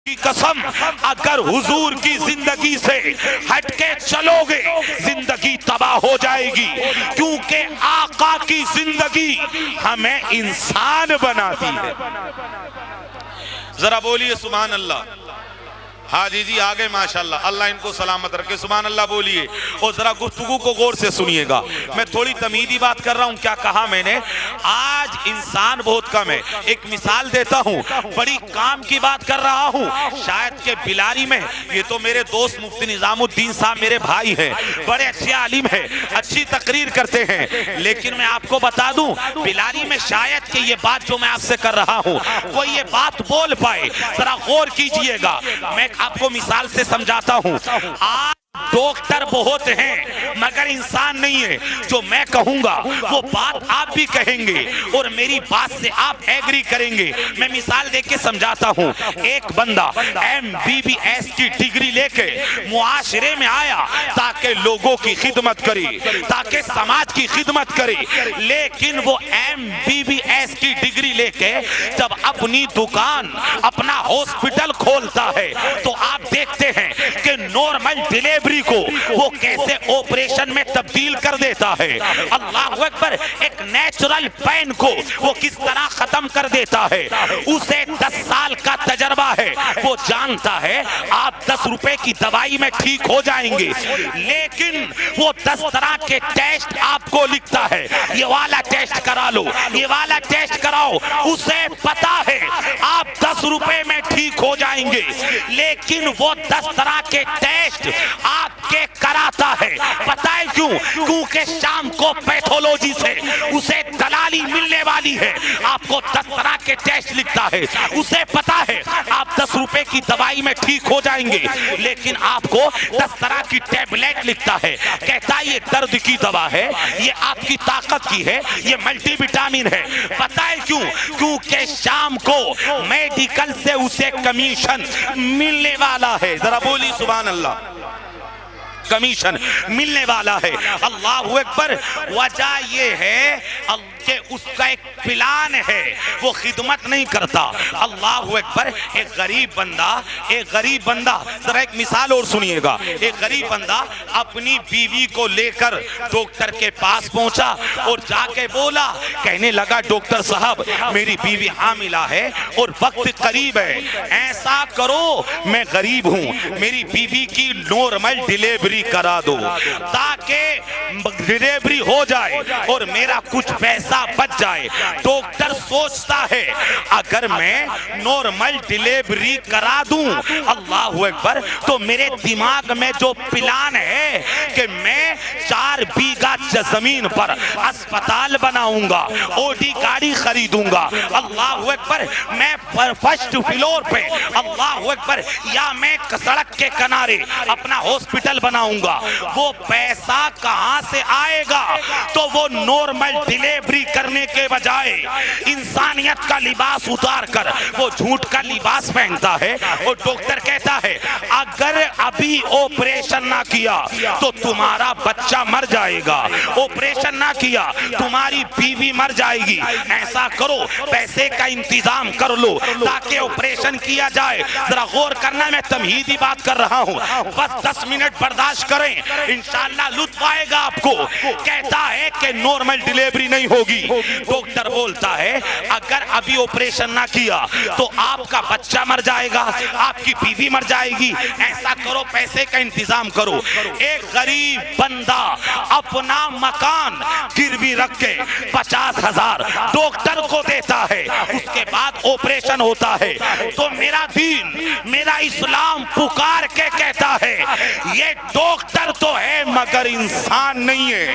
کی قسم اگر حضور کی زندگی سے ہٹ کے چلو گے زندگی تباہ ہو جائے گی، کیونکہ آقا کی زندگی ہمیں انسان بناتی ہے۔ ذرا بولیے سبحان اللہ۔ حاجی جی آگے ماشاءاللہ، اللہ ان کو سلامت رکھے، سبحان اللہ بولیے۔ اور ذرا گفتگو کو غور سے سنیے گا، میں تھوڑی تمیدی بات کر رہا ہوں۔ کیا کہا میں نے؟ آج انسان بہت کم ہے۔ ایک مثال دیتا ہوں، بڑی کام کی بات کر رہا ہوں، شاید کہ بلاری میں، یہ تو میرے دوست مفتی نظام الدین صاحب میرے بھائی ہیں، بڑے اچھے عالم ہیں، اچھی تقریر کرتے ہیں، لیکن میں آپ کو بتا دوں بلاری میں شاید کہ یہ بات جو میں آپ سے کر رہا ہوں وہ یہ بات بول پائے۔ ذرا غور کیجئے گا، میں آپ کو مثال سے سمجھاتا ہوں۔ آج ڈاکٹر بہت ہیں مگر انسان نہیں ہے۔ جو میں کہوں گا وہ بات آپ بھی کہیں گے اور میری بات سے آپ ایگری کریں گے۔ میں مثال دے کے سمجھاتا ہوں۔ ایک بندہ MBBS کی ڈگری لے کے معاشرے میں آیا تاکہ لوگوں کی خدمت کرے، تاکہ سماج کی خدمت کرے، لیکن وہ MBBS کی ڈگری لے کے جب اپنی دکان، اپنا ہاسپٹل کھولتا ہے تو آپ دیکھتے ہیں کہ نارمل ڈیلیوری کو وہ کیسے آپریشن میں تبدیل کر دیتا ہے۔ اللہ اکبر۔ ایک نیچرل پین کو وہ کس طرح ختم کر دیتا ہے۔ اسے 10 سال کا تجربہ ہے، وہ جانتا ہے آپ 10 روپے کی دوائی میں ٹھیک ہو جائیں گے، لیکن وہ 10 طرح کے ٹیسٹ آپ کو لکھتا ہے، یہ والا ٹیسٹ کرا لو، یہ والا ٹیسٹ کراؤ۔ اسے پتا ہے آپ 10 روپے میں ٹھیک ہو جائیں گے، لیکن وہ 10 طرح کے ٹیسٹ آپ کے کراتا ہے۔ پتہ ہے کیوں؟ کیونکہ شام کو پیتھولوجی سے اسے دلالی ملنے والی ہے۔ آپ کو 10 طرح کے ٹیسٹ لکھتا ہے، اسے پتا ہے آپ 10 روپے کی دوائی میں ٹھیک ہو جائیں گے، لیکن آپ کو 10 طرح کی ٹیبلیٹ لکھتا ہے، کہتا ہے یہ درد کی دوا ہے، یہ آپ کی طاقت کی ہے، یہ ملٹی وٹامن ہے۔ پتہ ہے کیوں؟ کیونکہ شام کو میڈیکل سے اسے کمیشن ملنے والا ہے۔ ذرا بولی سبحان اللہ۔ کمیشن ملنے والا ہے۔ اللہ اکبر۔ وجہ یہ ہے کہ اس کا ایک پلان ہے، وہ خدمت نہیں کرتا۔ اللہ اکبر۔ ایک غریب بندہ، ذرا ایک مثال اور سنیے گا۔ ایک غریب بندہ اپنی بیوی کو لے کر ڈاکٹر کے پاس پہنچا اور جا کے بولا، کہنے لگا ڈاکٹر صاحب میری بیوی حاملہ ہے اور وقت قریب ہے، ایسا کرو میں غریب ہوں، میری بیوی کی نارمل ڈیلیوری کرا دو تاکہ ڈیلیوری ہو جائے اور میرا کچھ پیسہ بچ جائے۔ ڈاکٹر سوچتا ہے اگر میں نارمل ڈیلیوری کرا دوں اللہ اکبر تو میرے دماغ میں جو پلان ہے کہ میں 4 بیگھہ زمین پر اسپتال بناؤں گا، اوڈی گاڑی خریدوں گا، اللہ اکبر، میں فرسٹ فلور پہ اللہ اکبر، یا میں سڑک کے کنارے اپنا ہاسپٹل بناؤں گا، وہ پیسہ کہاں سے آئے گا؟ تو وہ نارمل ڈیلیوری کرنے کے بجائے انسانیت کا لباس اتار کر وہ جھوٹ کا لباس پہنتا ہے اور ڈاکٹر کہتا ہے اگر ابھی آپریشن نہ کیا تو تمہارا بچہ مر جائے گا، آپریشن نہ کیا تمہاری بیوی مر جائے گی، ایسا کرو پیسے کا انتظام کر لو تاکہ آپریشن کیا جائے۔ ذرا غور کرنا، میں تمہیدی بات کر رہا ہوں، بس 10 منٹ برداشت کریں، انشاءاللہ لطف آئے گا آپ کو۔ کہتا ہے کہ نارمل ڈیلیوری نہیں ہوگی۔ ڈاکٹر بولتا ہے اگر ابھی آپریشن نہ کیا تو آپ کا بچہ مر جائے گا، آپ کی بیوی مر جائے گی، ایسا کرو پیسے کا انتظام کرو۔ ایک غریب بندہ اپنا مکان گروی رکھ کے 50,000 ڈاکٹر کو دیتا ہے، اس کے بعد آپریشن ہوتا ہے تو میرا دین، میرا اسلام پکار کے کہتا ہے یہ ڈاکٹر تو ہے مگر انسان نہیں ہے،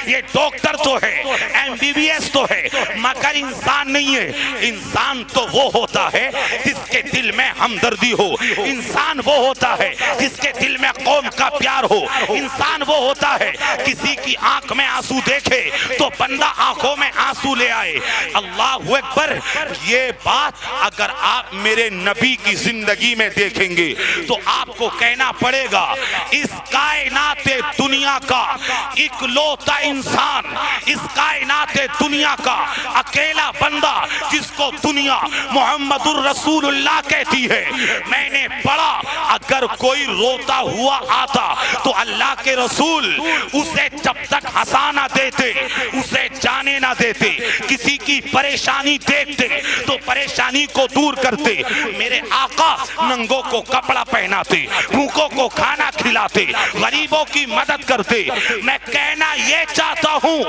یہ ڈاکٹر تو ہے، MBBS تو ہے مگر انسان نہیں ہے۔ انسان تو وہ ہوتا ہے جس کے دل میں ہمدردی ہو، انسان وہ ہوتا ہے جس کے دل میں قوم کا پیار ہو، انسان وہ ہوتا ہے کسی کی آنکھ میں آنسو دیکھے تو بندہ آنکھوں میں آنسو لے آئے۔ اللہ اکبر۔ یہ بات اگر آپ میرے نبی کی زندگی زندگی میں دیکھیں گے تو آپ کو کہنا پڑے گا اس کائنات دنیا کا اکلوتا انسان، اس کائنات دنیا کا اکیلا بندہ جس کو دنیا محمد الرسول اللہ کہتی ہے، میں نے پڑھا اگر کوئی روتا ہوا آتا تو اللہ کے رسول اسے جب تک ہنسا نہ دیتے، اسے جانے نہ دیتے، کسی کی پریشانی دیکھتے تو پریشانی کو دور کرتے۔ میرے آقا ننگوں کو کپڑا پہناتے، بھوکوں کو کھانا کھلاتے، غریبوں کی مدد کرتے۔ میں کہنا یہ چاہتا ہوں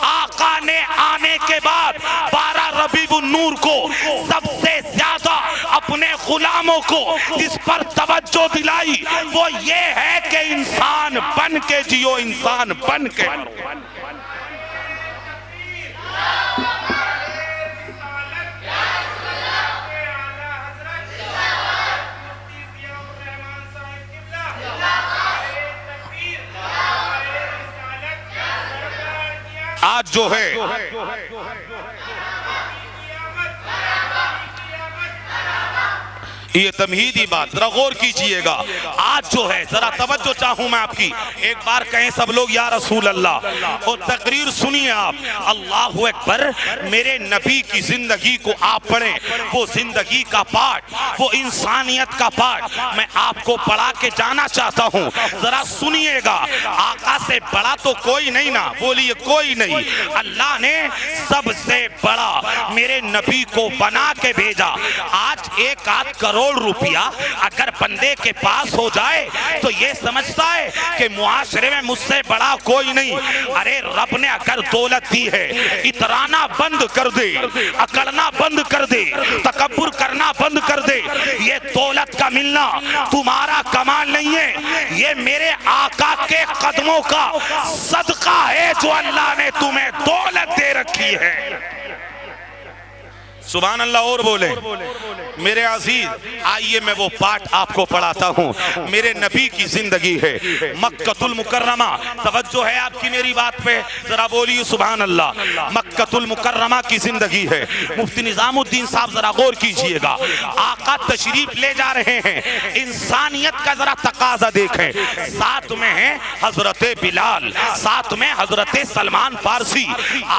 آقا نے آنے کے بعد 12 ربیع النور کو سب سے زیادہ اپنے غلاموں کو جس پر توجہ دلائی وہ یہ ہے کہ انسان بن کے جیو، انسان بن کے۔ آج جو ہے یہ تمہیدی بات ذرا غور کیجئے گا، آج جو ہے ذرا توجہ چاہوں میں آپ کی، ایک بار کہیں سب لوگ یا رسول اللہ، اور تقریر سنیے آپ، اللہ اکبر۔ میرے نبی کی زندگی کو آپ پڑھیں، وہ زندگی کا پارٹ، وہ انسانیت کا پارٹ میں آپ کو پڑھا کے جانا چاہتا ہوں، ذرا سنیے گا۔ آقا سے بڑا تو کوئی نہیں نا، بولیے کوئی نہیں۔ اللہ نے سب سے بڑا میرے نبی کو بنا کے بھیجا۔ آج 1 کروڑ روپیہ اگر بندے کے پاس ہو جائے تو یہ سمجھتا ہے کہ معاشرے میں مجھ سے بڑا کوئی نہیں۔ ارے رب نے اگر دولت دی ہے، اترانا بند کر دے، اکڑنا بند کر دے، تکبر کرنا بند کر دے۔ یہ دولت کا ملنا تمہارا کمال نہیں ہے، یہ میرے آقا کے قدموں کا صدقہ ہے جو اللہ نے تمہیں دولت دے رکھی ہے۔ سبحان اللہ اور بولے میرے عزیز۔ آئیے میں وہ پارٹ آپ کو پڑھاتا ہوں، میرے نبی کی زندگی ہے مکہ المکرمہ۔ توجہ ہے آپ کی میری بات پہ، ذرا بولیے سبحان اللہ۔ مکہ المکرمہ کی زندگی ہے، مفتی نظام الدین صاحب ذرا غور کیجئے گا۔ آقا تشریف لے جا رہے ہیں، انسانیت کا ذرا تقاضا دیکھیں۔ ساتھ میں ہیں حضرت بلال، ساتھ میں حضرت سلمان فارسی۔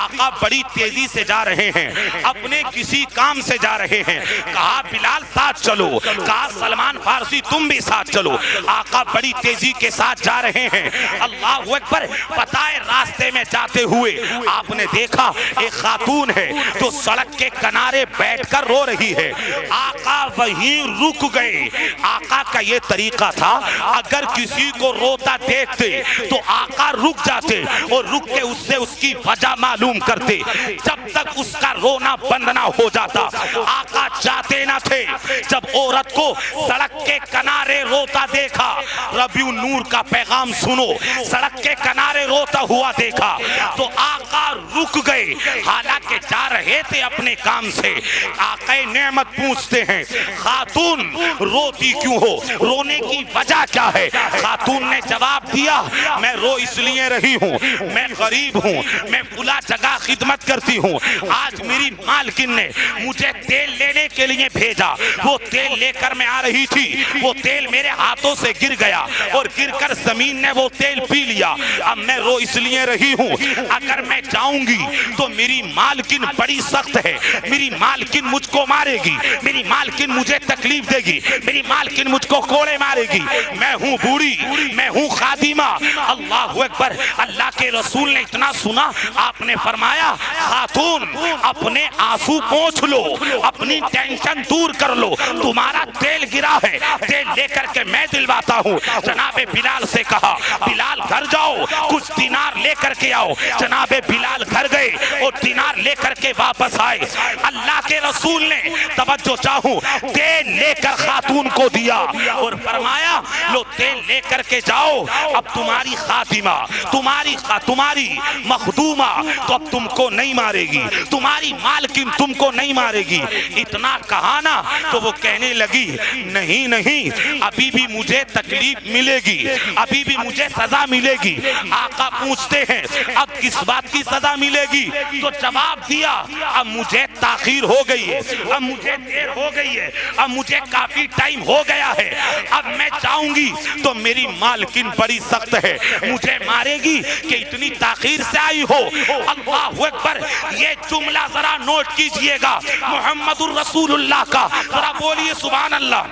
آقا بڑی تیزی سے جا رہے ہیں، اپنے کسی کام سے جا رہے ہیں۔ کہا بلال ساتھ چلو، کہا سلمان فارسی تم بھی ساتھ چلو۔ آقا بڑی تیزی کے ساتھ جا رہے ہیں۔ اللہ اکبر۔ پتہ ہے راستے میں جاتے ہوئے آپ نے دیکھا ایک خاتون ہے جو سڑک کے کنارے بیٹھ کر رو رہی ہے۔ آقا وہیں رک گئے۔ آقا کا یہ طریقہ تھا اگر کسی کو روتا دیکھتے تو آقا رک جاتے اور رک کے اس سے اس کی وجہ معلوم کرتے جب تک اس کا رونا بند نہ ہو جاتا۔ آقا جاتے نہ تھے۔ جب عورت کو سڑک کے کنارے روتا دیکھا، ربیع النور کا پیغام سنو، سڑک کے کنارے روتا ہوا دیکھا تو آقا رک گئے، حالانکہ جا رہے تھے اپنے کام سے۔ آقا نعمت پوچھتے ہیں خاتون روتی کیوں ہو، رونے کی وجہ کیا ہے؟ خاتون نے جواب دیا میں رو اس لیے رہی ہوں، میں غریب ہوں، میں فلاں جگہ خدمت کرتی ہوں، آج میری مالکن نے مجھے تیل لینے کے لیے بھیجا، وہ تیل لے کر میں آ رہی تھی، وہ تیل میرے ہاتھوں سے گر گیا اور گر کر زمین نے وہ تیل پی لیا۔ اب میں رو اس لیے رہی ہوں، اگر میں جاؤں گی تو میری مالکن بڑی سخت ہے، میری مالکن مجھ کو مارے گی، میری مالکن مجھے تکلیف دے گی، میری مالکن مجھ کو کوڑے مارے گی، میں ہوں بوڑھی، میں ہوں خادمہ۔ اللہ اکبر۔ اللہ کے رسول نے اتنا سنا، آپ نے فرمایا خاتون اپنے آنسو پوچھ لو، اپنی ٹینشن دور کر لو، تمہارا تیل گرا ہے، تیل لے کر کے میں دلواتا ہوں۔ جناب بلال سے کہا بلال گھر جاؤ، کچھ دینار لے کر کے آؤ۔ جناب بلال گھر گئے اور دینار لے کر کے واپس آئے۔ اللہ کے رسول نے توجہ چاہوں تیل لے کر خاتون کو دیا اور فرمایا لو تیل لے کر کے جاؤ، اب تمہاری خاتمہ، تمہاری مخدومہ تو اب تم کو نہیں مارے گی، تمہاری مالکن تم کو نہیں مارے گی۔ اتنا کہا نا تو وہ کہنے لگی نہیں نہیں ابھی بھی مجھے تکلیف ملے گی، ابھی بھی مجھے سزا ملے گی۔ آقا پوچھتے ہیں اب کس بات کی سزا ملے گی؟ تو جواب دیا اب مجھے تاخیر ہو گئی ہے، اب مجھے دیر ہو گئی ہے، اب مجھے کافی ٹائم ہو گیا ہے، اب میں جاؤں گی تو میری مالکن بڑی سخت ہے، مجھے مارے گی کہ اتنی تاخیر سے آئی ہو۔ اللہ اکبر، یہ جملہ ذرا نوٹ کیجئے گا محمد الرسول اللہ کا، ذرا بولیے سبحان اللہ۔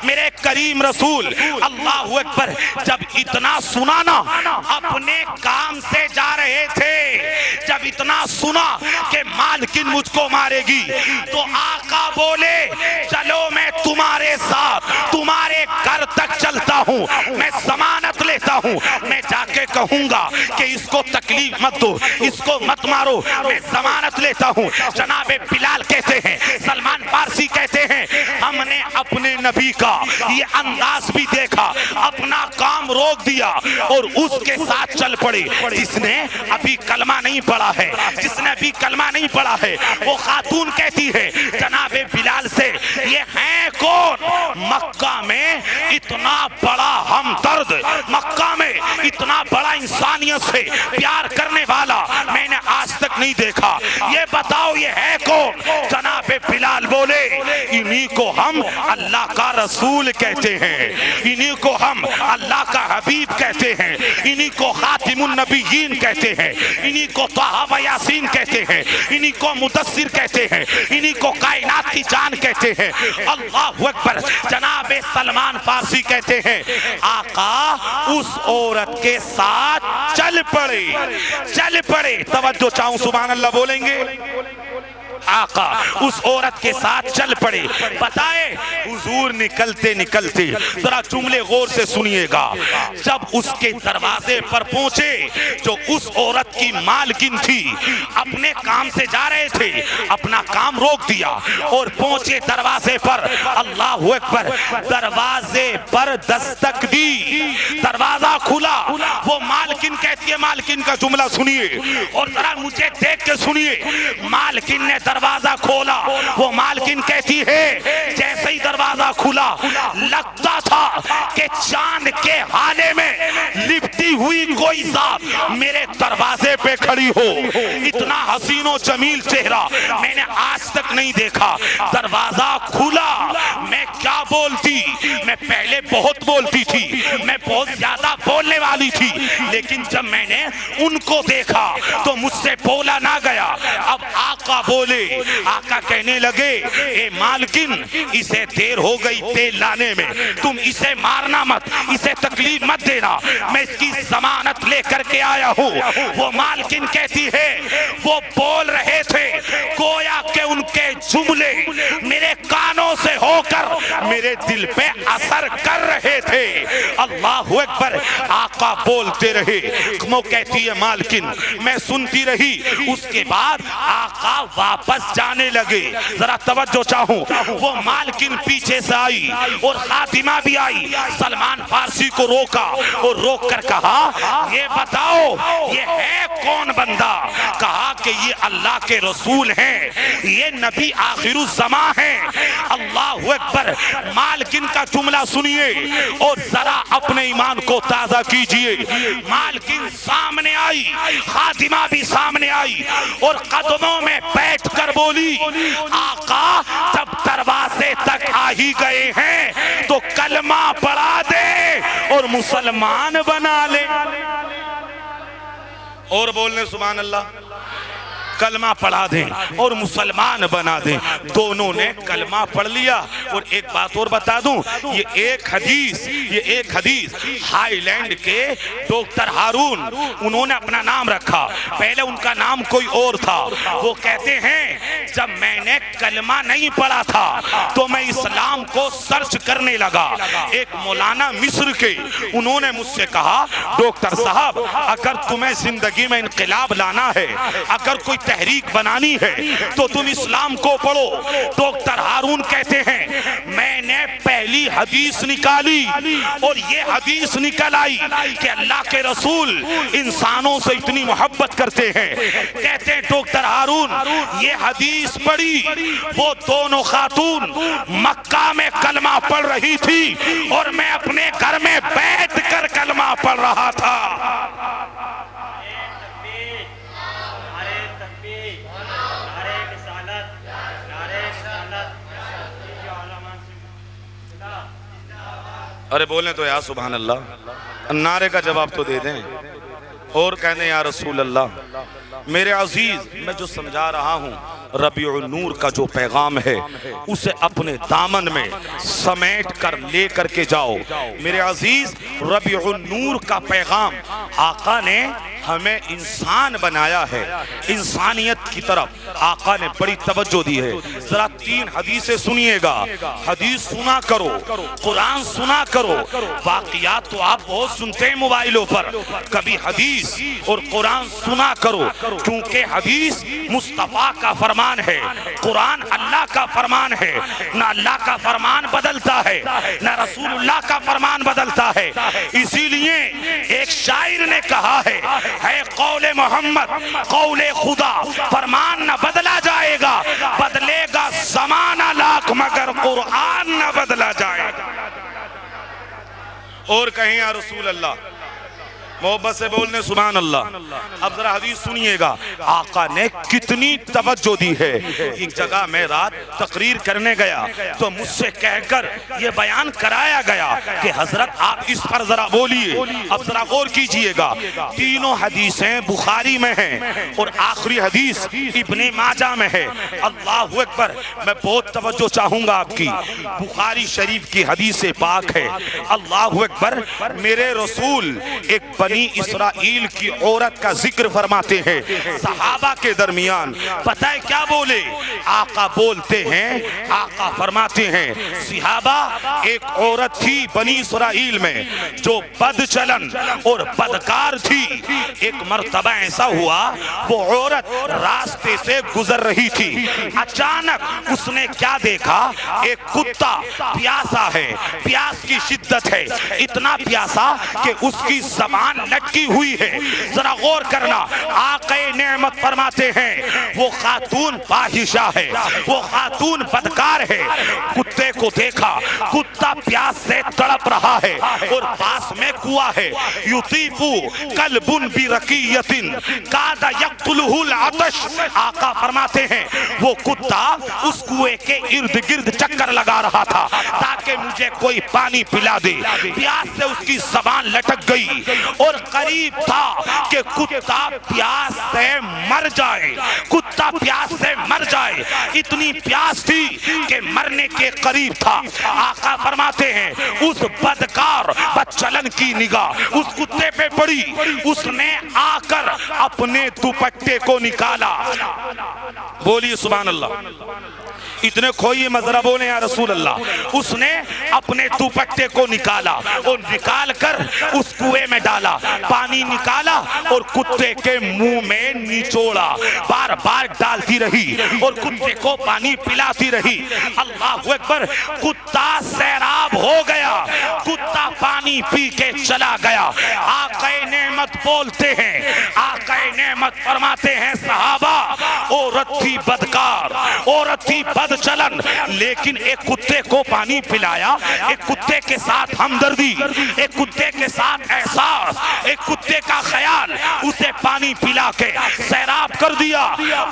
میرے کریم رسول اللہ اکبر جب اتنا سنا نا، اپنے کام سے جا رہے تھے، جب اتنا سنا کہ مالکن مجھ کو مارے گی تو آقا بولے چلو میں تمہارے ساتھ تمہارے گھر تک چلتا ہوں، میں ضمانت لیتا ہوں، میں جا کے کہوں گا کہ اس کو تکلیف مت دو، اس کو مت مارو، میں ضمانت لیتا ہوں۔ جناب بلال کہتے ہیں، سلمان فارسی کہتے ہیں ہم نے اپنے نبی کا یہ انداز بھی دیکھا، اپنا کام روک دیا اور اس کے ساتھ چل پڑے۔ جس نے ابھی کلمہ نہیں پڑھا ہے، جس نے ابھی کلمہ نہیں پڑھا ہے، وہ خاتون کہتی ہے جناب بلال سے یہ ہیں کون؟ مکہ میں اتنا بڑا ہمدرد، مکہ میں اتنا بڑا انسانیت سے پیار کرنے والا میں نے آج تک نہیں دیکھا، یہ بتاؤ یہ ہے کون؟ جناب بلال بولے انہی کو ہم اللہ کا رسول کہتے ہیں، انہی کو ہم اللہ کا حبیب کہتے ہیں، انہی کو خاتم النبیین کہتے ہیں، انہی کو طہ و یاسین کہتے ہیں، انہی کو مدثر کہتے ہیں، انہی کو کائنات کی جان کہتے ہیں۔ اللہ اکبر، جناب سلمان فارسی کہتے ہیں آقا اس عورت کے ساتھ چل پڑے، چل پڑے، توجہ چاہوں سبحان اللہ بولیں گے؟ آقا اس عورت کے ساتھ چل پڑے۔ بتائے حضور نکلتے نکلتے، ذرا جملے غور سے سنیے گا، جب اس کے دروازے پر پہنچے جو اس عورت کی مالکن تھی، اپنے کام سے جا رہے تھے، اپنا کام روک دیا اور پہنچے دروازے پر، اللہ اکبر، دروازے پر دستک دی، دروازہ کھلا، وہ مالکن کہتی ہے، مالکن کا جملہ سنیے اور ذرا مجھے دیکھ کے سنیے۔ مالکن نے دروازہ کھولا، وہ مالکن کہتی ہے جیسے ہی دروازہ کھلا لگتا تھا کہ چاند کے حالے میں لپٹی ہوئی کوئی ذات میرے دروازے پہ کھڑی ہو، اتنا حسین و جمیل چہرہ میں نے آج تک نہیں دیکھا۔ دروازہ کھلا، میں کیا بولتی؟ میں پہلے بہت بولتی تھی، میں بہت زیادہ بولنے والی تھی، لیکن جب میں نے ان کو دیکھا تو مجھ سے بولا نہ گیا۔ اب آقا بولے، آقا کہنے لگے اے مالکن اسے دیر ہو گئی تیل لانے میں، تم اسے مارنا مت، اسے تکلیف مت دینا، میں اس کی ضمانت لے کر کے آیا ہوں۔ وہ مالکن کہتی ہے وہ بول رہے تھے گویا کہ ان کے جملے میرے کانوں سے ہو کر میرے دل پہ اثر کر رہے تھے۔ اللہ اکبر، آقا بولتے رہے، وہ کہتی ہے مالکن میں سنتی رہی۔ اس کے بعد آقا واپس جانے لگے، ذرا توجہ چاہوں، وہ مالکن پیچھے سے آئی اور خاتمہ بھی آئی، سلمان فارسی کو روکا اور روک کر کہا یہ بتاؤ یہ ہے کون بندہ؟ کہا کہ یہ اللہ کے رسول ہیں، یہ نبی آخر الزمان ہیں۔ اللہ اکبر، مالکن کا جملہ سنیے اور ذرا اپنے ایمان کو تازہ کیجئے۔ مالکن سامنے آئی، خاتمہ بھی سامنے آئی اور قدموں میں بیٹھ کر بولی آقا جب دروازے تک آ ہی گئے ہیں تو کلمہ پڑھا دے اور مسلمان بنا لے۔ اور بولنے سبحان اللہ، کلمہ پڑھا دیں اور مسلمان بنا دیں۔ دونوں نے کلمہ پڑھ لیا۔ اور ایک بات اور بتا دوں، یہ ایک حدیث ہائی لینڈ کے ڈاکٹر ہارون، انہوں نے اپنا نام رکھا، پہلے ان کا نام کوئی اور تھا۔ وہ کہتے ہیں جب میں نے کلمہ نہیں پڑھا تھا تو میں اسلام کو سرچ کرنے لگا۔ ایک مولانا مصر کے، انہوں نے مجھ سے کہا ڈاکٹر صاحب اگر تمہیں زندگی میں انقلاب لانا ہے، اگر کوئی تحریک بنانی ہے تو تم اسلام کو پڑھو. ڈاکٹر ہارون کہتے ہیں میں نے پہلی حدیث نکالی اور یہ حدیث نکل آئی کہ اللہ کے رسول انسانوں سے اتنی محبت کرتے ہیں. کہتے ہیں ڈاکٹر ہارون یہ حدیث پڑھی, وہ دونوں خاتون مکہ میں کلمہ پڑھ رہی تھی اور میں اپنے گھر میں بیٹھ کر کلمہ پڑھ رہا تھا. ارے بولیں تو یا سبحان اللہ, نعرے کا جواب تو دے دیں اور کہنے یا رسول اللہ. میرے عزیز میں جو سمجھا رہا ہوں ربیع النور کا جو پیغام ہے اسے اپنے دامن میں سمیٹ کر لے کر کے جاؤ. میرے عزیز ربیع النور کا پیغام آقا نے ہمیں انسان بنایا ہے, انسانیت کی طرف آقا نے بڑی توجہ دی ہے. ذرا 3 حدیثیں سنیے گا, حدیث سنا کرو, قرآن سنا کرو. واقعات تو آپ بہت سنتے ہیں موبائلوں پر, کبھی حدیث اور قرآن سنا کرو, کیونکہ حدیث مصطفیٰ کا فرمان ہے, قرآن اللہ کا فرمان ہے. نہ اللہ کا فرمان بدلتا ہے نہ رسول اللہ کا فرمان بدلتا ہے. اسی لیے ایک شاعر نے کہا ہے قول محمد قول خدا, فرمان نہ بدلا جائے گا, بدلے گا زمانہ لاکھ مگر قرآن نہ بدلا جائے گا. اور کہیں یا رسول اللہ, محبت سے بولنے سبحان اللہ. اب ذرا حدیث سنیے گا آقا نے کتنی توجہ دی ہے. ایک جگہ میں رات تقریر کرنے گیا تو مجھ سے کہہ کر یہ بیان کرایا گیا کہ حضرت آپ اس پر ذرا بولیے. اب ذرا غور کیجئے گا, تینوں حدیثیں بخاری میں ہیں اور آخری حدیث ابن ماجہ میں ہے. اللہ اکبر, میں بہت توجہ چاہوں گا آپ کی. بخاری شریف کی حدیث پاک ہے. اللہ اکبر, میرے رسول ایک بنی اسرائیل کی عورت کا ذکر فرماتے ہیں صحابہ کے درمیان. پتہ ہے کیا بولے آقا؟ بولتے ہیں, آقا فرماتے ہیں صحابہ ایک عورت تھی بنی اسرائیل میں جو بد چلن اور بدکار تھی. ایک مرتبہ ایسا ہوا وہ عورت راستے سے گزر رہی تھی, اچانک اس نے کیا دیکھا, ایک کتا پیاسا ہے, پیاس کی شدت ہے, اتنا پیاسا کہ اس کی زبان لٹکی ہوئی ہے. ذرا غور کرنا, آقا نعمت فرماتے ہیں وہ خاتون فاحشہ ہے, وہ خاتون بدکار ہے. کتے کو دیکھا, کتا پیاس سے تڑپ رہا ہے اور پاس میں کنواں ہے. یطیفو کلب برقیۃ کاد یقتلہ العطش. آقا فرماتے ہیں وہ کتا اس کنویں کے ارد گرد چکر لگا رہا تھا تاکہ مجھے کوئی پانی پلا دے. پیاس سے اس کی زبان لٹک گئی اور قریب تھا کہ کتا پیاس سے مر جائے, کتا پیاس سے مر جائے. اتنی پیاس تھی کہ مرنے کے قریب تھا. آقا فرماتے ہیں اس بدکار بدچلن کی نگاہ اس کتے پہ پڑی, اس نے آ کر اپنے دوپٹے کو نکالا. بولیے سبحان اللہ. اتنے کھوئیے مذرا بولیں یا رسول اللہ. اس نے اپنے دوپٹے کو نکالا اور نکال کر اس کنویں میں ڈالا, پانی نکالا اور کتے کے منہ میں نچوڑا, بار بار ڈالتی رہی اور کتے کو پانی پلاتی رہی. اللہ اکبر, کتا سیراب ہو گیا, کتا پانی پی کے چلا گیا. آقا نعمت بولتے ہیں, آقا نعمت فرماتے ہیں صحابہ عورت تھی بدکار, عورت تھی بد چلن, لیکن ایک کتے کو پانی پلایا, ایک کتے کے ساتھ ہمدردی, ایک کتے کے ساتھ احساس, ایک کتے کا خیال, اسے پانی پلا کے سیراب کر دیا.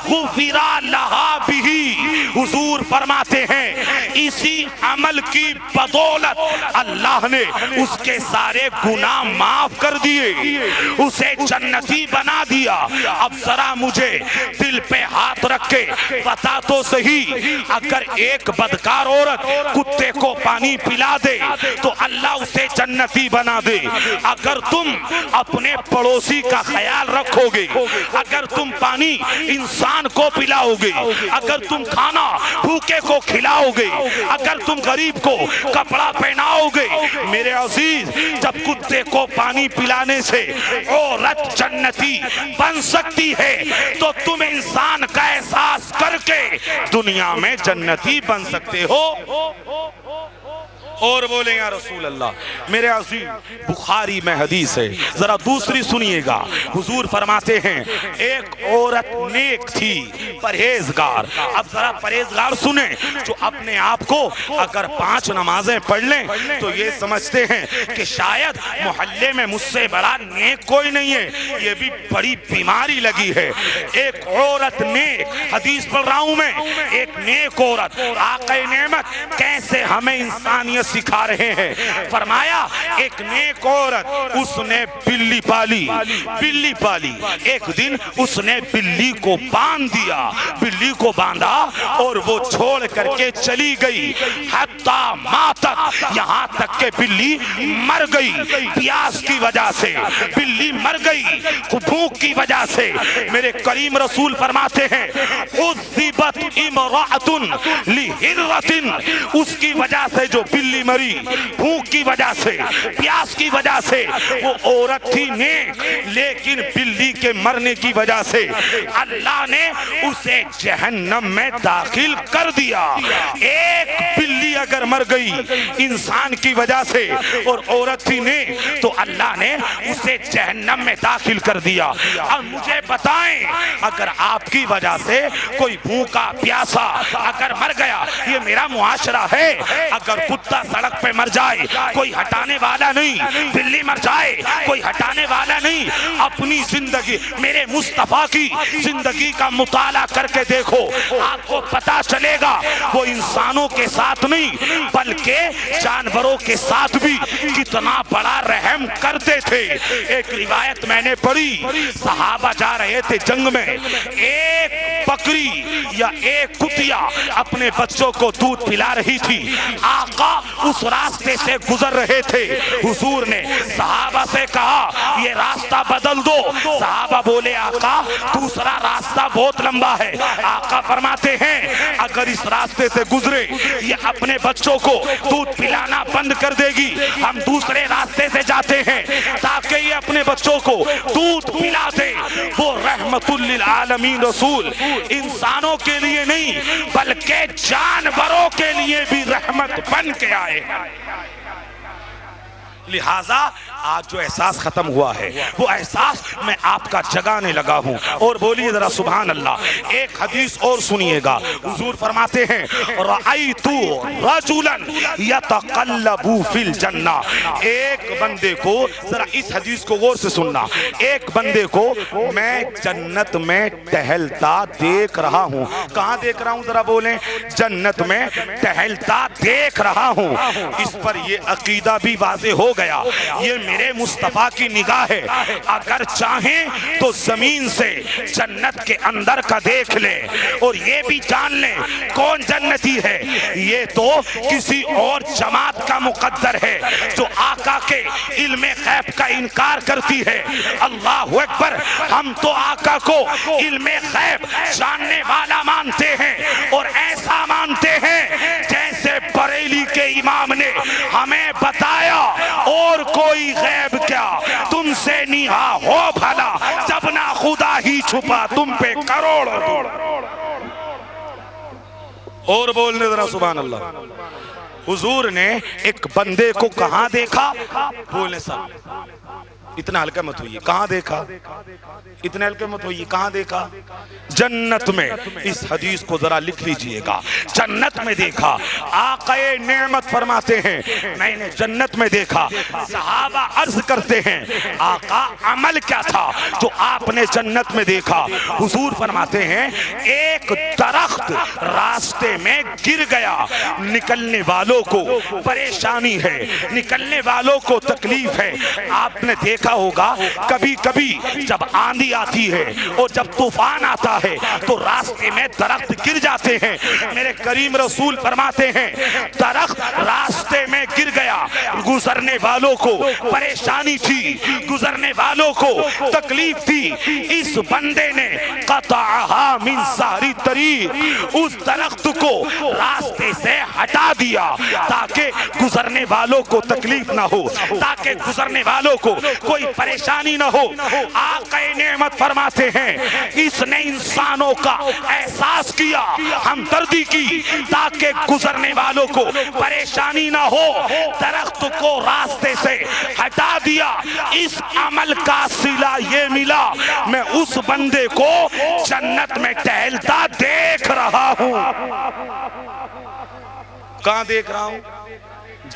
غفرا لہا بھی, حضور فرماتے ہیں اسی عمل کی بدولت اللہ نے اس کے سارے گناہ معاف کر دیے, اسے جنتی بنا دیا. اب ذرا مجھے دل پہ ہاتھ رکھ کے بتا تو صحیح اگر ایک بدکار عورت کتے کو پانی پلا دے تو اللہ اسے جنتی بنا دے۔ اگر تم اپنے پڑوسی کا خیال رکھو گے، اگر تم پانی انسان کو پلاؤ گے، اگر تم کھانا بھوکے کو کھلاؤ گے، اگر تم غریب کو کپڑا پہناؤ گے، میرے عزیز جب کتے کو پانی پلانے سے عورت جنتی بن سکتی ہے تو تم انسان کا احساس کر کے دنیا میں جنتی بن سکتے ہو۔ اور بولیں یا رسول اللہ۔ میرے عزیز بخاری میں حدیث ہے، ذرا دوسری سنیے گا۔ حضور فرماتے ہیں ایک عورت نیک تھی، پرہیزگار۔ اب ذرا پرہیزگار سنیں، جو اپنے آپ کو اگر 5 نمازیں پڑھ لیں تو یہ سمجھتے ہیں کہ شاید محلے میں مجھ سے بڑا نیک کوئی نہیں ہے، یہ بھی بڑی بیماری لگی ہے۔ ایک عورت نیک، حدیث پڑھ رہا ہوں میں، ایک نیک عورت، آقا نعمت کیسے ہمیں انسانیت سکھا رہے ہیں۔ فرمایا ایک نیک عورت، اس نے بلی پالی، بلی پالی۔ ایک دن اس نے بلی کو باندھ دیا، بلی کو باندھا اور وہ چھوڑ کر کے چلی گئی، حتی ماتت، یہاں تک کہ بلی مر گئی پیاس کی وجہ سے، بلی مر گئی بھوک کی وجہ سے۔ میرے کریم رسول فرماتے ہیں عذبت امرأۃ لہرۃ، اس کی وجہ سے جو بلی مری، بھوک کی وجہ سے، پیاس کی وجہ سے، وہ عورت تھی نیک، لیکن بلی کے مرنے کی وجہ سے اللہ نے اسے جہنم میں داخل کر دیا۔ ایک بلی اگر مر گئی انسان کی وجہ سے اور عورت تھی نیک تو اللہ نے اسے جہنم میں داخل کر دیا۔ اب مجھے بتائیں اگر آپ کی وجہ سے کوئی بھوکا پیاسا اگر مر گیا، یہ میرا معاشرہ ہے، اگر کتا سڑک پہ مر جائے کوئی ہٹانے والا نہیں، بلی مر جائے کوئی ہٹانے والا نہیں۔ اپنی زندگی، میرے مصطفیٰ کی زندگی کا مطالعہ کر کے دیکھو، آپ کو پتا چلے گا وہ انسانوں کے ساتھ نہیں بلکہ جانوروں کے ساتھ بھی کتنا بڑا رحم کرتے تھے۔ ایک روایت میں نے پڑھی، صحابہ جا رہے تھے جنگ میں، ایک بکری یا ایک کتیا اپنے بچوں کو دودھ پلا رہی تھی، آقا اس راستے سے گزر رہے تھے۔ حضور نے صحابہ سے کہا یہ راستہ بدل دو، صحابہ بولے آقا دوسرا راستہ بہت لمبا ہے۔ آقا فرماتے ہیں اگر اس راستے سے گزرے یہ اپنے بچوں کو دودھ پلانا بند کر دے گی، ہم دوسرے راستے سے جاتے ہیں تاکہ یہ اپنے بچوں کو دودھ پلا دے۔ وہ رحمت للعالمین رسول انسانوں کے لیے نہیں بلکہ جانوروں کے لیے بھی رحمت بن کے آئے۔ لہٰذا آج جو احساس ختم ہوا ہے وہ احساس میں آپ کا جگانے لگا ہوں۔ اور بولیے ذرا سبحان اللہ۔ ایک حدیث اور سنیے گا، حضور فرماتے ہیں رأیت رجلا یتقلب فی الجنہ، ایک بندے کو، ذرا اس حدیث کو غور سے سننا، ایک بندے کو میں جنت میں ٹہلتا دیکھ رہا ہوں۔ کہاں دیکھ رہا ہوں ذرا بولیں؟ جنت میں ٹہلتا دیکھ رہا ہوں۔ اس پر یہ عقیدہ بھی واضح ہو گیا، یہ میرے مصطفیٰ کی نگاہ ہے، اگر چاہیں تو زمین سے جنت کے اندر کا دیکھ لیں اور یہ بھی جان لیں کون جنتی ہے، یہ تو کسی اور جماعت کا مقدر ہے جو آقا کے علم غیب کا انکار کرتی ہے۔ اللہ اکبر، ہم تو آقا کو علم غیب جاننے والا مانتے ہیں اور ایسا مانتے ہیں جیسے بریلی کے امام نے ہمیں بتایا، اور کوئی غیب کیا تم سے نہا ہو بھلا، جب نہ خدا ہی چھپا تم پہ کروڑ۔ اور بولنے ذرا سبحان اللہ۔ حضور نے ایک بندے کو کہاں دیکھا؟ بولنے سب اتنا ہلکا مت ہوئیے، کہاں دیکھا؟ اتنا ہلکا مت ہوئیے، کہاں دیکھا؟ جنت میں۔ اس حدیث کو ذرا لکھ لیجئے گا، جنت میں دیکھا۔ آقا نعمت فرماتے ہیں میں نے جنت میں دیکھا۔ صحابہ عرض کرتے ہیں آقا عمل کیا تھا جو آپ نے جنت میں دیکھا؟ حضور فرماتے ہیں ایک درخت راستے میں گر گیا، نکلنے والوں کو پریشانی ہے، نکلنے والوں کو تکلیف ہے، آپ نے دیکھا دیکھا ہوگا کبھی کبھی جب آندھی آتی ہے اور جب طوفان آتا ہے تو راستے میں درخت گر جاتے ہیں. میرے کریم رسول فرماتے ہیں درخت راستے میں گر گیا, گزرنے والوں کو پریشانی تھی, گزرنے والوں کو تکلیف تھی, اس بندے نے قطعها من ظہری طریق, اس درخت کو راستے سے ہٹا دیا تاکہ گزرنے والوں کو تکلیف نہ ہو, تاکہ گزرنے والوں کو کوئی پریشانی نہ ہو. آقا نعمت فرماتے ہیں اس نے انسانوں کا احساس کیا, ہمدردی کی تاکہ گزرنے والوں کو پریشانی نہ ہو, درخت کو راستے سے ہٹا دیا. اس عمل کا صلہ یہ ملا, میں اس بندے کو جنت میں ٹہلتا دیکھ رہا ہوں. کہاں دیکھ رہا ہوں؟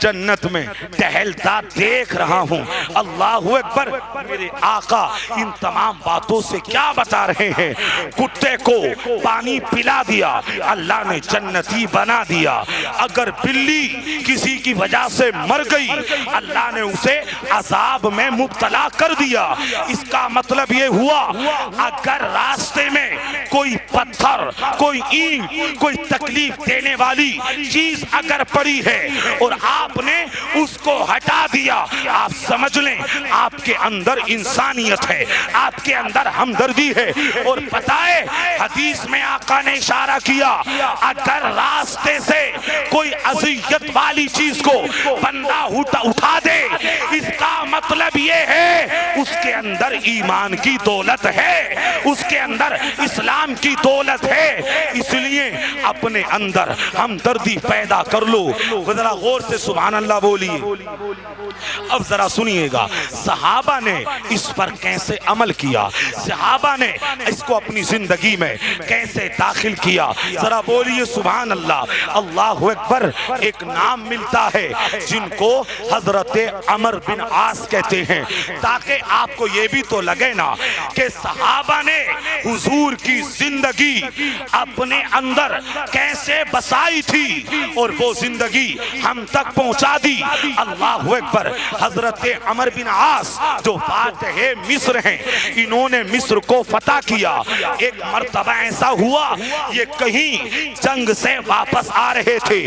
جنت میں ٹہلتا دیکھ رہا ہوں. اللہ اکبر. میرے آقا ان تمام باتوں سے کیا بتا رہے ہیں؟ کتے کو پانی پلا دیا, اللہ نے جنتی بنا دیا. اگر بلی کسی کی وجہ سے مر گئی, اللہ نے اسے عذاب میں مبتلا کر دیا. اس کا مطلب یہ ہوا اگر راستے میں کوئی پتھر, کوئی اینٹ, کوئی تکلیف دینے والی چیز اگر پڑی ہے اور آپ نے اس کو ہٹا دیا, آپ سمجھ لیں آپ کے اندر انسانیت ہے, آپ کے اندر ہمدردی ہے. اور پتہ ہے حدیث میں آقا نے اشارہ کیا اگر راستے سے کوئی اذیت والی چیز کو بندہ اٹھا دے, اس کا مطلب یہ ہے اس کے اندر ایمان کی دولت ہے, اس کے اندر اسلام کی دولت ہے. اس لیے اپنے اندر ہمدردی پیدا کر لو. ذرا غور سے سبحان اللہ بولیے. اب ذرا سنیے گا صحابہ نے اس پر کیسے عمل کیا, صحابہ نے اس کو اپنی زندگی میں کیسے داخل کیا. ذرا بولیے سبحان اللہ. اللہ اکبر. ایک نام ملتا ہے جن کو حضرت عمر بن عاص کہتے ہیں, تاکہ آپ کو یہ بھی تو لگے نا کہ صحابہ نے حضور کی زندگی اپنے اندر کیسے بسائی تھی اور وہ زندگی ہم تک پہنچا دی. اللہ اکبر. حضرت عمر بن عاص جو فاتح مصر ہیں, انہوں نے مصر کو فتح کیا. ایک مرتبہ ایسا ہوا یہ کہیں جنگ سے واپس آ رہے تھے,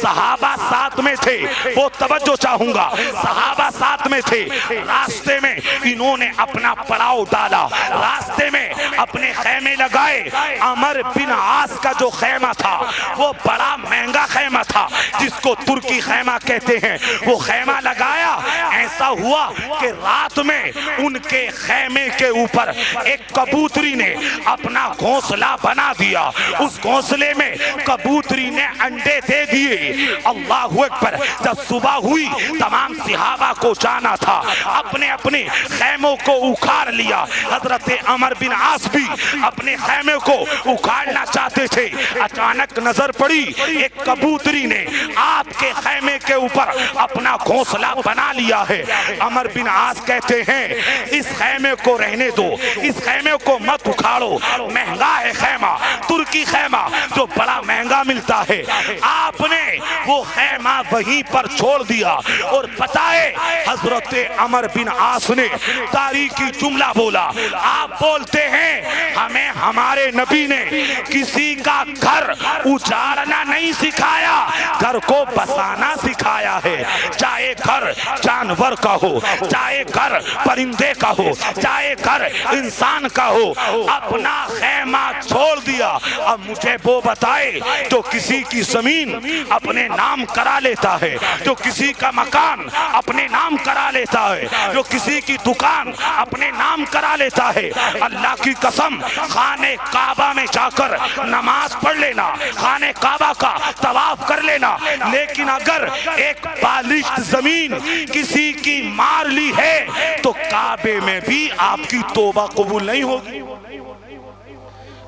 صحابہ ساتھ میں تھے, وہ توجہ چاہوں گا, صحابہ ساتھ میں تھے. راستے میں انہوں نے اپنا پڑاؤ ڈالا, راستے میں اپنے خیمے لگائے. عمر بن عاص کا جو خیمہ تھا وہ بڑا مہنگا خیمہ تھا جس کو ترکی خیمہ کہتے ہیں. وہ خیمہ لگایا. ایسا ہوا کہ رات میں ان کے خیمے کے اوپر ایک کبوتری نے اپنا گھونسلہ بنا دیا. اس گھونسلے میں کبوتری نے انڈے دے دیے. اللہ اکبر. جب صبح ہوئی تمام صحابہ کو جانا تھا, اپنے اپنے خیموں کو اکھاڑ لیا. حضرت عمر بن عاص بھی اپنے خیمے کو اکھاڑنا چاہتے تھے. اچانک نظر پڑی ایک کبوتری نے آپ کے خیمے کے اوپر اپنا گھونسلہ بنا لیا ہے. عمر بن عاص کہتے ہیں اس خیمے کو رہنے دو, اس خیمے کو مت اکھاڑو, مہنگا ہے خیمہ, ترکی خیمہ جو بڑا مہنگا ملتا ہے. آپ نے وہ خیمہ وہیں پر چھوڑ دیا. اور پتہ ہے حضرت عمر بن عاص نے تاریخی جملہ بولا. آپ بولتے ہیں ہمیں ہمارے نبی نے کسی کا گھر اجاڑنا نہیں سکھایا, گھر کو بسانا سکھایا ہے. چاہے گھر جانور کا ہو, چاہے گھر پرندے کا ہو, چاہے گھر انسان کا ہو, اپنا خیمہ چھوڑ دیا. اب مجھے وہ بتائے جو کسی کی زمین اپنے نام کرا لیتا ہے, جو کسی کا مکان اپنے نام کرا لیتا ہے, جو کسی کی دکان اپنے نام کرا لیتا ہے. اللہ کی قسم خانے کعبہ میں جا کر نماز پڑھ لینا, خانے کعبہ کا طواف کر لینا, لیکن اگر ایک بالشت زمین کسی کی مار لی ہے تو کعبے میں بھی آپ کی توبہ قبول نہیں ہوگی.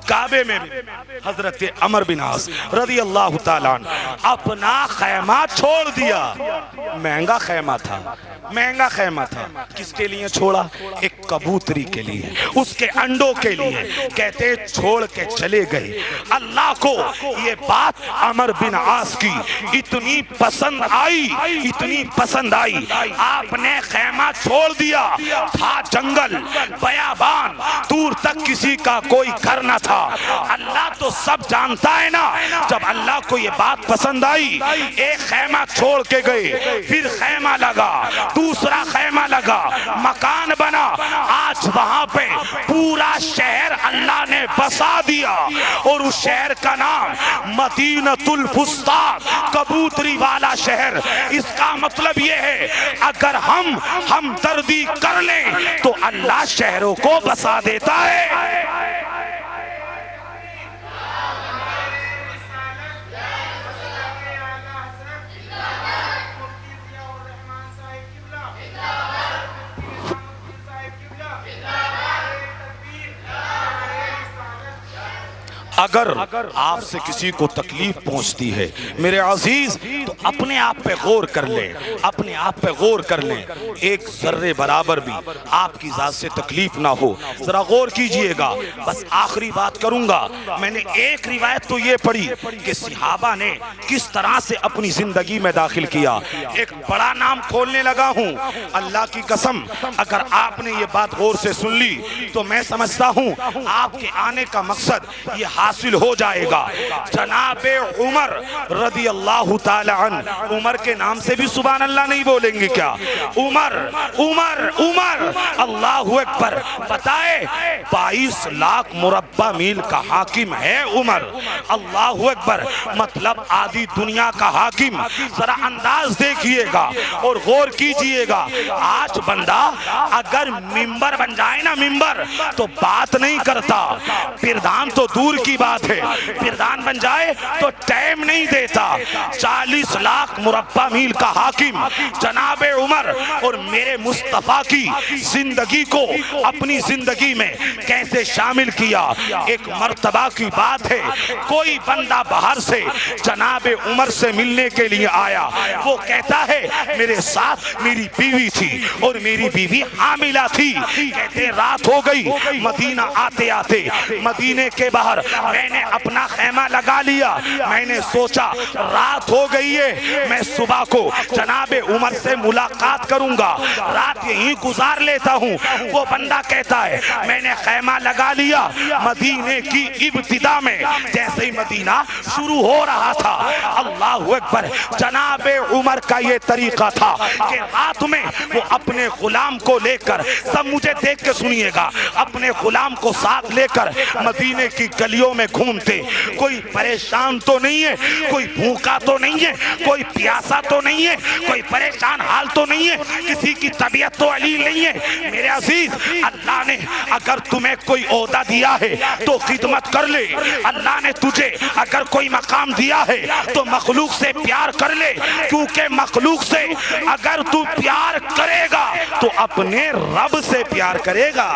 کعبے میں حضرت عمر بن عاص رضی اللہ تعالیٰ عنہ اپنا خیمہ چھوڑ دیا. مہنگا خیمہ تھا, مہنگا خیمہ تھا. کس کے لیے چھوڑا؟ ایک کبوتری کے لیے, اس کے انڈوں کے لیے. کہتے چھوڑ کے چلے گئے. اللہ کو یہ بات عمر بن عاص کی اتنی پسند آئی, اتنی پسند آئی. آپ نے خیمہ چھوڑ دیا. تھا جنگل, بیابان, دور تک کسی کا کوئی گھر نہ تھا. اللہ تو سب جانتا ہے نا. جب اللہ کو یہ بات پسند آئی, ایک خیمہ چھوڑ کے گئے, پھر خیمہ لگا, دوسرا خیمہ لگا, مکان بنا. آج وہاں پہ پورا شہر اللہ نے بسا دیا, اور اس شہر کا نام مدینۃ الفسطاط, کبوتری والا شہر. اس کا مطلب یہ ہے اگر ہم ہمدردی کر لیں تو اللہ شہروں کو بسا دیتا ہے. اگر آپ سے کسی کو تکلیف پہنچتی ہے میرے عزیز, تو اپنے آپ پہ غور کر لیں, اپنے آپ پہ غور کر لیں. ایک ذرے برابر بھی آپ کی ذات سے تکلیف نہ ہو, ذرا غور کیجئے گا. بس آخری بات کروں گا. میں نے ایک روایت تو یہ پڑھی کہ صحابہ نے کس طرح سے اپنی زندگی میں داخل کیا. ایک بڑا نام کھولنے لگا ہوں, اللہ کی قسم اگر آپ نے یہ بات غور سے سن لی تو میں سمجھتا ہوں آپ کے آنے کا مقصد یہ حاصل ہو جائے گا. جناب عمر رضی اللہ تعالی عنہ, عمر کے نام سے بھی سبحان اللہ نہیں بولیں گے کیا؟ عمر عمر عمر, اللہ اکبر. بتائے 22 لاکھ مربع میل کا حاکم ہے عمر. اللہ اکبر, مطلب آدھی دنیا کا حاکم. ذرا انداز دیکھیے گا اور غور کیجئے گا. آج بندہ اگر ممبر بن جائے نا, ممبر, تو بات نہیں کرتا. پردھان تو دور کی بات ہے, پردھان بن جائے تو ٹائم نہیں دیتا. 40 لاکھ مربع میل کا حاکم جناب عمر, اور میرے مصطفیٰ کی زندگی کو اپنی زندگی میں کیسے شامل کیا. ایک مرتبہ کی بات ہے, کوئی بندہ باہر سے جناب عمر سے ملنے کے لیے آیا. وہ کہتا ہے میرے ساتھ میری بیوی تھی اور میری بیوی حاملہ تھی. کہتے رات ہو گئی. مدینہ آتے آتے مدینے کے باہر میں نے اپنا خیمہ لگا لیا. میں نے سوچا رات ہو گئی ہے, میں صبح کو جناب عمر سے ملاقات کروں گا, رات یہیں گزار لیتا ہوں. وہ بندہ کہتا ہے میں نے خیمہ لگا لیا. مدینے کی ابتدا میں جیسے ہی مدینہ شروع ہو رہا تھا, اللہ اکبر, جناب عمر کا یہ طریقہ تھا کہ رات میں وہ اپنے غلام کو لے کر, سب مجھے دیکھ کے سنیے گا, اپنے غلام کو ساتھ لے کر مدینے کی گلیوں میں گھومتے. کوئی پریشان تو نہیں ہے, کوئی بھوکا تو نہیں ہے, کوئی پیاسا تو نہیں ہے, کوئی پریشان حال تو نہیں ہے, کسی کی طبیعت تو علیل نہیں ہے. میرے عزیز, اللہ نے اگر تمہیں کوئی عہدہ دیا ہے تو خدمت کر لے. اللہ نے تجھے اگر کوئی مقام دیا ہے تو مخلوق سے پیار کر لے, کیونکہ مخلوق سے اگر تو پیار کرے گا تو اپنے رب سے پیار کرے گا,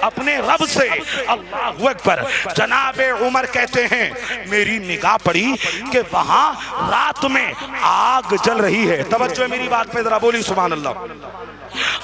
اپنے رب سے. اللہ اکبر. جناب عمر کہتے ہیں میری نگاہ پڑی کہ وہاں رات میں آگ جل رہی ہے. توجہ میری بات پہ ذرا بولی سبحان اللہ.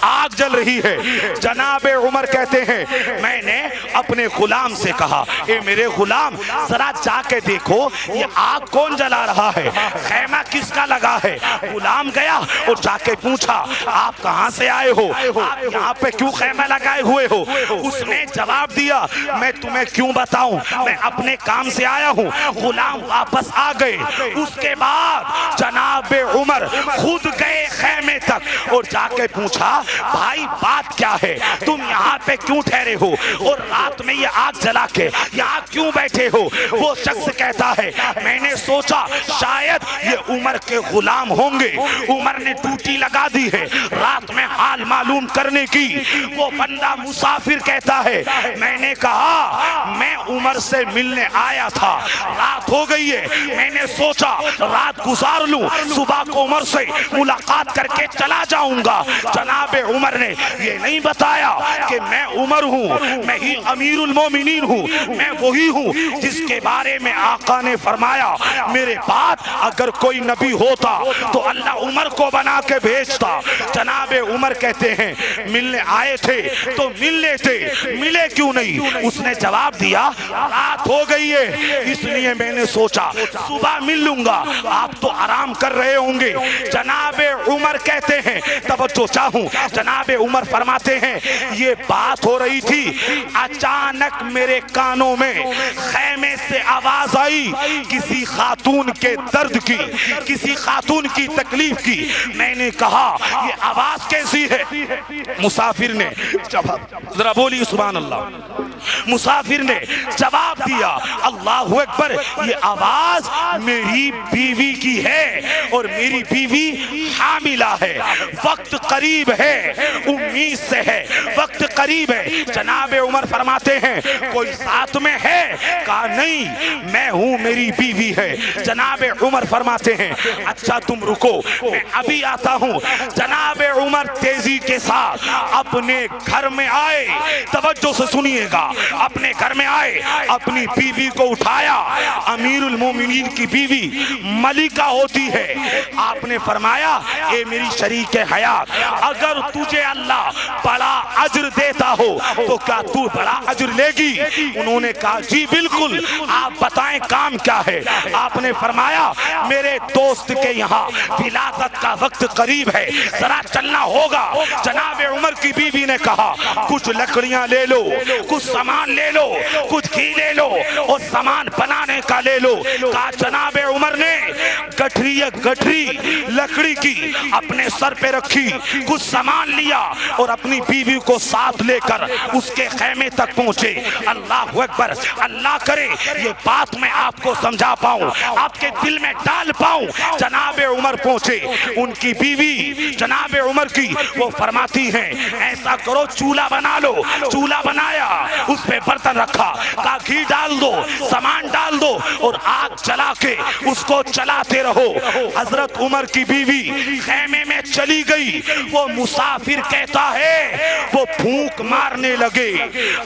آگ جل رہی ہے. جناب عمر کہتے ہیں میں نے اپنے غلام سے کہا اے میرے غلام ذرا جا کے دیکھو یہ آگ کون جلا رہا ہے, خیمہ کس کا لگا ہے. غلام گیا اور جا کے پوچھا آپ کہاں سے آئے ہو, آپ یہاں پہ کیوں خیمہ لگائے ہوئے ہو. اس نے جواب دیا میں تمہیں کیوں بتاؤں, میں اپنے کام سے آیا ہوں. غلام واپس آ گئے. اس کے بعد جناب عمر خود گئے خیمے تک اور جا کے پوچھا بھائی بات کیا ہے, تم یہاں پہ کیوں ٹھہرے ہو اور رات میں یہ آگ جلا کے یہاں کیوں بیٹھے ہو. وہ شخص کہتا ہے میں نے سوچا شاید یہ عمر کے غلام ہوں گے, عمر نے ڈیوٹی لگا دی ہے رات میں حال معلوم کرنے کی. وہ بندہ مسافر کہتا ہے میں نے کہا میں عمر سے ملنے آیا تھا, رات ہو گئی ہے, میں نے سوچا رات گزار لوں, صبح کو عمر سے ملاقات کر کے چلا جاؤں. جاؤں گا. جناب عمر نے یہ نہیں بتایا کہ میں عمر ہوں, میں ہی امیر المومنین ہوں, میں وہی ہوں جس کے بارے میں آقا نے فرمایا میرے بعد اگر کوئی نبی ہوتا تو اللہ عمر کو بنا کے بھیجتا. جناب عمر کہتے ہیں ملنے آئے تھے تو مل لیتے, ملے کیوں نہیں؟ اس نے جواب دیا رات ہو گئی ہے اس لیے میں نے سوچا صبح مل لوں گا, آپ تو آرام کر رہے ہوں گے. جناب عمر کہتے ہیں توجہ چاہوں, جناب عمر فرماتے ہیں یہ بات ہو رہی تھی, اچانک میرے کانوں میں خیمے سے آواز آئی کسی خاتون کے درد کی, کسی خاتون کی تکلیف کی. میں نے کہا یہ آواز کیسی ہے؟ مسافر نے جواب, ذرا بولی سبحان اللہ, مسافر نے جواب دیا اللہ اکبر, یہ آواز میری بیوی کی ہے اور میری بیوی حاملہ ہے, وقت قریب ہے, امید سے ہے, وقت قریب ہے. جناب عمر فرماتے ہیں کوئی ساتھ میں ہے؟ کہا نہیں میں ہوں, میری بیوی ہے. جناب عمر فرماتے ہیں اچھا تم رکو میں ابھی آتا ہوں. جناب عمر تیزی کے ساتھ اپنے گھر میں آئے, توجہ سے سنیے گا, اپنے گھر میں آئے, اپنی بیوی کو اٹھایا. امیر المومنین کی بیوی ملکہ ہوتی ہے. آپ نے فرمایا اے میری شریک حیات, اگر تجھے اللہ بڑا اجر دیتا ہو تو کیا تو بڑا اجر لے گی؟ انہوں نے کہا جی بالکل, آپ بتائیں کام کیا ہے؟ آپ نے فرمایا میرے دوست کے یہاں ولادت کا وقت قریب ہے, ذرا چلنا ہوگا. جناب عمر کی بیوی نے کہا کچھ لکڑیاں لے لو, کچھ سامان لے لو, کچھ گھی لے لو اور سامان بنانے کا لے لو. کہا جناب عمر نے گٹھری لکڑی کی اپنے سر پہ رکھی, کچھ سامان لیا اور اپنی بیوی کو ساتھ لے کر اس کے خیمے تک پہنچے. اللہ اکبر, اللہ کرے یہ بات میں آپ کو سمجھا پاؤں, آپ کے دل میں ڈال پاؤں. جناب عمر پہنچے, ان کی بیوی جناب عمر کی وہ فرماتی ہیں ایسا کرو چولہا بنا لو. چولہا بنایا, اس پہ برتن رکھا, کہا گھی ڈال دو, سامان ڈال دو اور آگ جلا کے اس کو چلاتے رہو. حضرت عمر کی بیوی خیمے میں چلی گئی. وہ مسافر کہتا ہے وہ پھونک مارنے لگے.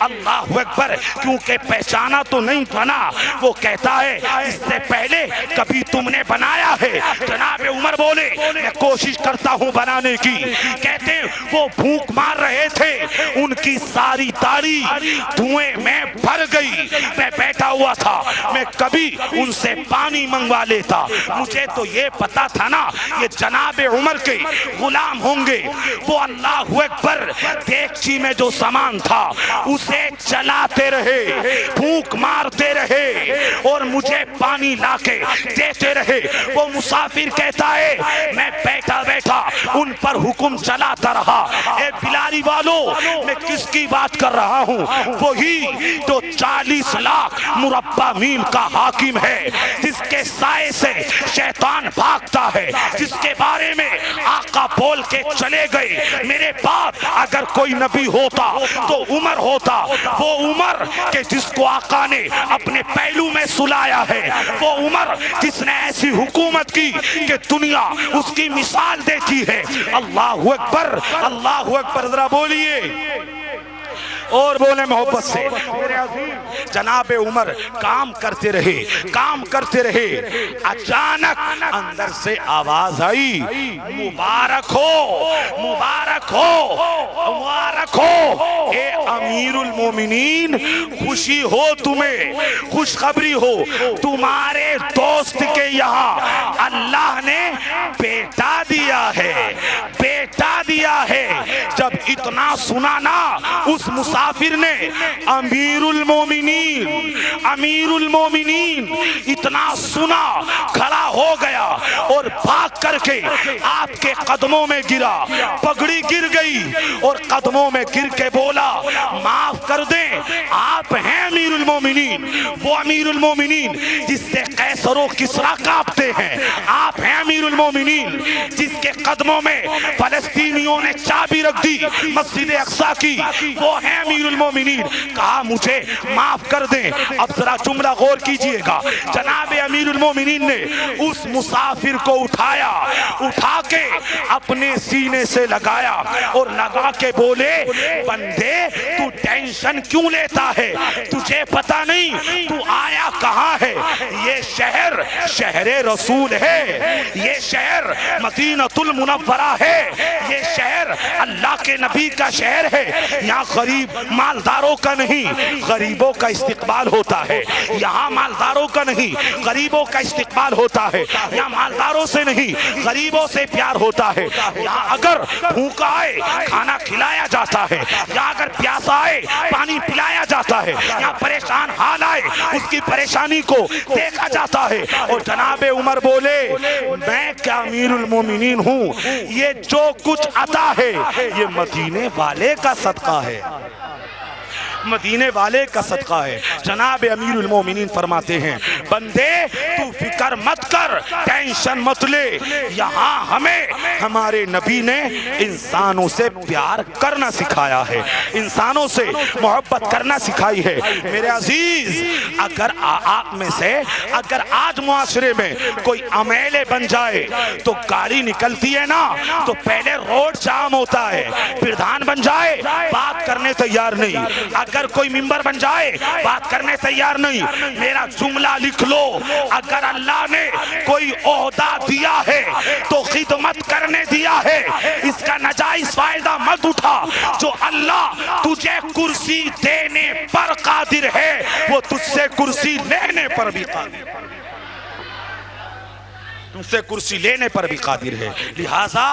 اللہ اکبر, کیونکہ پہچانا تو نہیں تھا نا. وہ کہتا ہے اس سے پہلے کبھی تم نے بنایا ہے؟ جناب عمر بولے میں کوشش کرتا ہوں بنانے کی. کہتے ہیں وہ پھونک مار رہے تھے, ان کی ساری داڑھی دھوئیں میں بھر گئی. میں بیٹھا ہوا تھا, میں کبھی ان سے پانی منگوا لیتا. مجھے تو یہ پتا تھا نا یہ جناب عمر کے غلام ہوں گے. وہ اللہ اکبر دیگچی میں جو سامان تھا اسے چلاتے رہے, پھونک مارتے رہے اور مجھے پانی لا کے دیتے رہے. وہ مسافر کہتا ہے میں بیٹھا بیٹھا ان پر حکم چلاتا رہا. اے بلاری والو, میں کس کی بات کر رہا ہوں؟ وہی جو 40 لاکھ مربع میل کا حاکم ہے, جس کے سائے سے شیطان بھاگتا ہے, جس کے بارے میں آقا بول کے چلے گئے میرے بعد اگر کوئی نبی ہوتا تو عمر ہوتا. وہ عمر کہ جس کو آقا نے اپنے پہلو میں سلایا ہے, وہ عمر جس نے ایسی حکومت کی کہ دنیا اس کی مثال دیتی ہے. اللہ اکبر, اللہ اکبر, ذرا بولیے اور بولے محبت سے. میرے عزیز جناب عمر کام کرتے رہے, کام کرتے رہے. اچانک اندر سے آواز آئی مبارک ہو, مبارک ہو, مبارک ہو اے امیر المومنین, خوشی ہو تمہیں, خوشخبری ہو, تمہارے دوست کے یہاں اللہ نے بیٹا دیا ہے, بیٹا دیا ہے. جب اتنا سنا نا اس مسافر نے امیر المومنین, امیر المومنین اتنا سنا کھڑا ہو گیا اور بھاگ کر کے آپ کے قدموں میں گرا, پگڑی گر گئی اور قدموں میں گر کے بولا معاف کر دیں, آپ ہیں امیر المومنین, وہ امیر المومنین جس سے قیصر و کسریٰ کانپتے ہیں. آپ ہیں امیر المومنین جس کے قدموں میں فلسطینی بیویوں نے چابی رکھ دی مسجد اقصی کی، وہ ہیں امیر المومنین، کہا مجھے معاف کر دیں۔ اب ذرا جملہ غور کیجئے گا، جناب امیر المومنین نے اس مسافر کو اٹھایا، اٹھا کے اپنے سینے سے لگایا اور لگا کے بولے بندے تو ٹینشن کیوں لیتا ہے؟ تجھے پتہ نہیں تو آیا کہاں ہے؟ یہ شہر شہر رسول ہے، یہ شہر مدینہ المنورہ ہے، یہ شہر اللہ کے نبی کا شہر ہے۔ یہاں غریب مالداروں کا نہیں، غریبوں کا استقبال ہوتا ہے۔ یہاں مالداروں کا نہیں، غریبوں کا استقبال ہوتا ہے۔ یہاں مالداروں سے نہیں، غریبوں سے پیار ہوتا ہے۔ یہاں اگر بھوکا آئے کھانا کھلایا جاتا ہے، یہاں اگر پیاسا آئے پانی پلایا جاتا ہے، یہاں پریشان حال آئے اس کی پریشانی کو دیکھا جاتا ہے۔ اور جناب عمر بولے میں کیا امیر المومنین ہوں، یہ جو کچھ عطا ہے یہ مدینے والے کا صدقہ ہے، مدینے والے کا صدقہ ہے۔ جناب امیر المومنین فرماتے ہیں بندے تو فکر مت کر، ٹینشن مت لے، یہاں ہمیں ہمارے نبی نے انسانوں سے پیار کرنا سکھایا ہے، انسانوں سے محبت کرنا سکھائی ہے۔ میرے عزیز اگر آپ میں سے اگر آج معاشرے میں کوئی امیلے بن جائے تو گاڑی نکلتی ہے نا تو پہلے روڈ جام ہوتا ہے، پردھان بن جائے بات کرنے تیار نہیں، اگر کوئی ممبر بن جائے بات کرنے تیار نہیں۔ میرا جملہ لکھ لو، اگر اللہ نے کوئی عہدہ دیا ہے تو خدمت کرنے دیا ہے، اس کا ناجائز فائدہ مت اٹھا۔ جو اللہ تجھے کرسی دینے پر قادر ہے وہ تجھ سے کرسی لینے پر بھی قادر ہے، تجھ سے کرسی لینے پر بھی قادر ہے۔ لہٰذا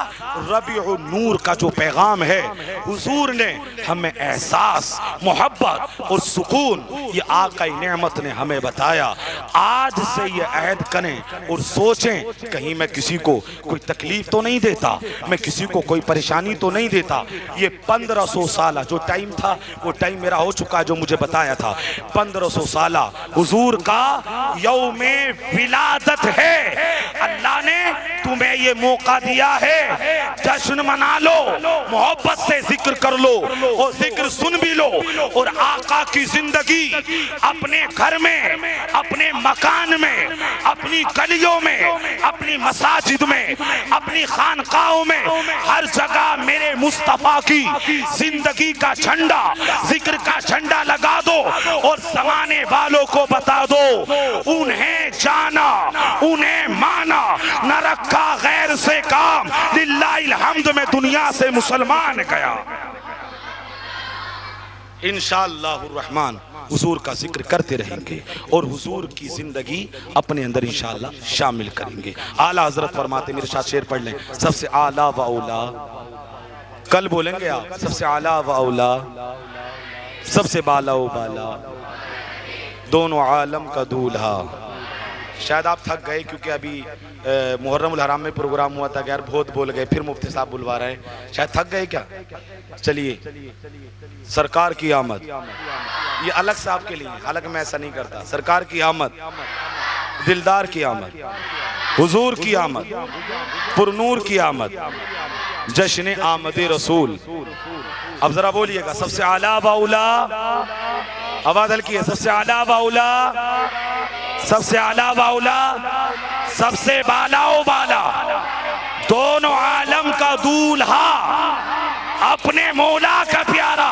ربیع النور کا جو پیغام ہے حضور نے ہمیں احساس محبت اور سکون یہ آقا نعمت نے ہمیں بتایا۔ آج سے یہ عہد کریں اور سوچیں کہیں میں کسی کو کوئی تکلیف تو نہیں دیتا، میں کسی کو کوئی پریشانی تو نہیں دیتا۔ یہ 1500 سالہ جو ٹائم تھا وہ ٹائم میرا ہو چکا جو مجھے بتایا تھا، 1500 سالہ حضور کا یوم ولادت ہے۔ اللہ نے تمہیں یہ موقع دیا ہے، جشن منا لو، محبت سے ذکر کر لو اور ذکر سن بھی لو، اور آقا کی زندگی اپنے گھر میں، اپنے مکان میں، اپنی گلیوں میں، اپنی مساجد میں، اپنی خانقاہوں میں، ہر جگہ میرے مصطفیٰ کی زندگی کا جھنڈا، ذکر کا جھنڈا لگا دو اور زمانے والوں کو بتا دو انہیں جانا، انہیں مانا، نہ رکھا غیر سے کام، للہ الحمد میں دنیا سے مسلمان گیا۔ انشاءاللہ الرحمن حضور کا ذکر کرتے رہیں گے اور حضور کی زندگی اپنے اندر انشاءاللہ شامل کریں گے۔ اعلیٰ حضرت فرماتے، میرے ساتھ شعر پڑھ لیں، سب سے اعلیٰ و اولا، کل بولیں گے آپ، سب سے اعلیٰ و اولا، سب سے بالا و بالا، دونوں عالم کا دولہا۔ شاید آپ تھک گئے کیونکہ ابھی محرم الحرام میں پروگرام ہوا تھا، یار بہت بول گئے، پھر مفتی صاحب بلوا رہے ہیں، شاید تھک گئے کیا؟ چلیے سرکار کی آمد یہ الگ سے آپ کے لیے، حالانکہ میں ایسا نہیں کرتا۔ سرکار کی آمد، دلدار کی آمد، حضور کی آمد، پرنور کی آمد، جشن آمد رسول۔ اب ذرا بولیے گا، سب سے اعلیٰ و اولا، آواز ہلکی ہے، سب سے اعلیٰ و اولا، سب سے اعلیٰ و اولا، سب سے بالا و بالا، دونوں عالم کا دولہا، اپنے مولا کا پیارا۔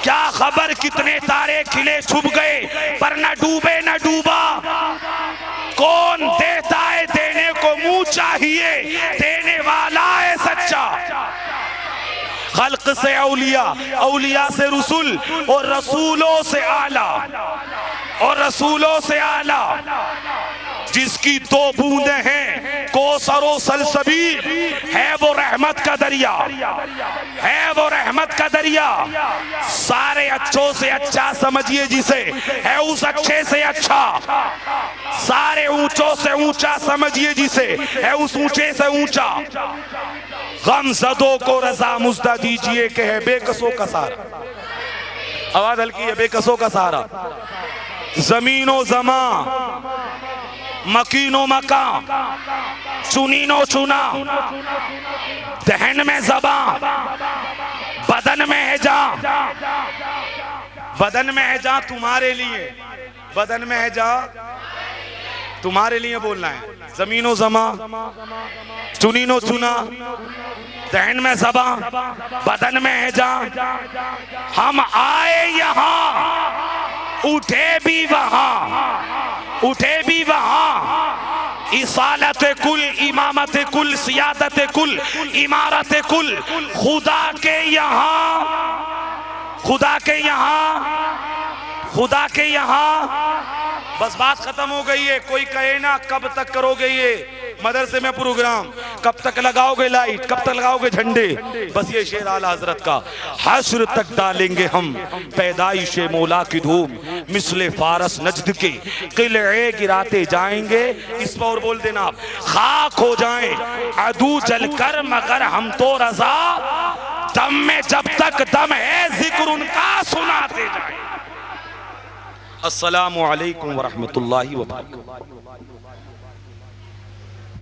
کیا خبر کتنے تارے کھلے چھپ گئے پر نہ ڈوبے نہ ڈوبا، کون دیتا ہے دینے کو منہ چاہیے، دینے والا ہے سچا۔ خلق سے اولیاء، اولیاء سے رسول، اور رسولوں سے اعلیٰ، اور رسولوں سے اعلیٰ، جس کی دو بوندیں ہیں کوثر و سلسبیل، ہے وہ رحمت کا دریا، ہے وہ رحمت کا دریا۔ سارے اچھوں سے اچھا سمجھیے جسے، ہے اس اچھے سے اچھا، سارے اونچوں سے اونچا سمجھیے جسے، ہے اس اونچے سے اونچا۔ غم زدوں کو رضا مزدہ دیجئے کہ ہے بے کسوں کا سہارا، آواز ہلکی ہے، بے کسوں کا سہارا۔ زمین و زمان، مکین و مکان، چنین و چنا، دہن میں زبان، بدن میں ہے جان، بدن میں ہے جان تمہارے لیے، بدن میں ہے جان تمہارے لیے بولنا ہے. زمین و زمان، چنین و چنا، دہن میں زبان، بدن میں ہے جان. ہم آئے یہاں، اٹھے بھی وہاں، اٹھے بھی وہاں. اصالت کل، امامت کل، سیادت کل، امارت کل، خدا کے یہاں، خدا کے یہاں، خدا کے یہاں. بس بات ختم ہو گئی ہے. کوئی کہے نا کب تک کرو گے یہ مدرسے میں پروگرام، کب تک لگاؤ گے لائٹ، کب تک لگاؤ گے جھنڈے. بس یہ شعر اعلیٰ حضرت کا. حشر تک ڈالیں گے ہم پیدائش مولا کی دھوم، مثل فارس نجد کے قلعے گراتے جائیں گے. اس پر اور بول دینا آپ. خاک ہو جائیں عدو جل کر مگر ہم تو رضا، دم میں جب تک دم ہے ذکر ان کا سناتے جائیں. السلام علیکم ورحمۃ اللہ وبرکاتہ.